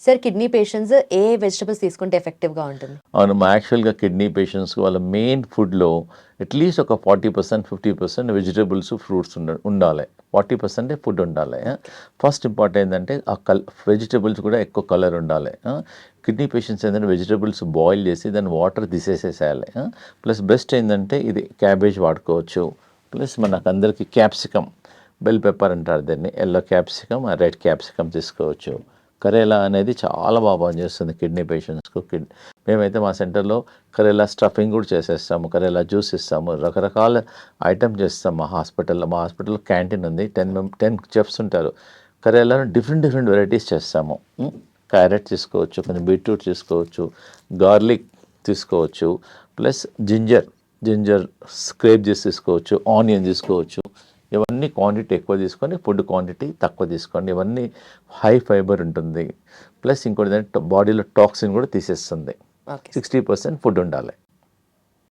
Sir kidney patients ఏ vegetables తీసుకుంటే ఎఫెక్టివ్గా ఉంటుంది? అవును. యాక్చువల్‌గా కిడ్నీ పేషెంట్స్‌కి వాళ్ళ మెయిన్ ఫుడ్‌లో అట్‌లీస్ట్ ఒక 40%, 50% వెజిటబుల్స్, ఫ్రూట్స్ ఉండాలి. 40% ఫుడ్ ఉండాలి. ఫస్ట్ ఇంపార్టెంట్ ఏందంటే ఆ వెజిటబుల్స్ కూడా ఎక్కువ కలర్ ఉండాలి. కిడ్నీ పేషెంట్స్ ఏంటంటే వెజిటబుల్స్ బాయిల్ చేసి దాన్ని వాటర్ తీసేసేసేయాలి. ప్లస్ బెస్ట్ ఏందంటే ఇది క్యాబేజ్ వాడుకోవచ్చు. ప్లస్ మనకందరికి క్యాప్సికమ్, బెల్ పెప్పర్ అంటారు దీన్ని. యెల్లో క్యాప్సికమ్, రెడ్ క్యాప్సికమ్ తీసుకోవచ్చు. కరేలా అనేది చాలా బాగా పనిచేస్తుంది కిడ్నీ పేషెంట్స్‌కు. మేమైతే మా సెంటర్‌లో కరేలా స్టఫింగ్ కూడా చేసేస్తాము. కరేలా జ్యూస్ ఇస్తాము. రకరకాల ఐటెమ్ చేస్తాం మా హాస్పిటల్‌లో. మా హాస్పిటల్‌లో క్యాంటీన్ ఉంది. 10 చెఫ్స్ ఉంటారు. కరేలాలో డిఫరెంట్ డిఫరెంట్ వెరైటీస్ చేస్తాము. క్యారెట్ తీసుకోవచ్చు, కొంచెం బీట్రూట్ తీసుకోవచ్చు, గార్లిక్ తీసుకోవచ్చు, ప్లస్ జింజర్ స్క్రేప్ చేసి తీసుకోవచ్చు, ఆనియన్ తీసుకోవచ్చు. ఇవన్నీ క్వాంటిటీ ఎక్కువ తీసుకొని ఫుడ్ క్వాంటిటీ తక్కువ తీసుకోండి. ఇవన్నీ హై ఫైబర్ ఉంటుంది. ప్లస్ ఇంకోటి ఏంటంటే బాడీలో టాక్సిన్ కూడా తీసేస్తుంది. ఓకే. 60% ఫుడ్ ఉండాలి.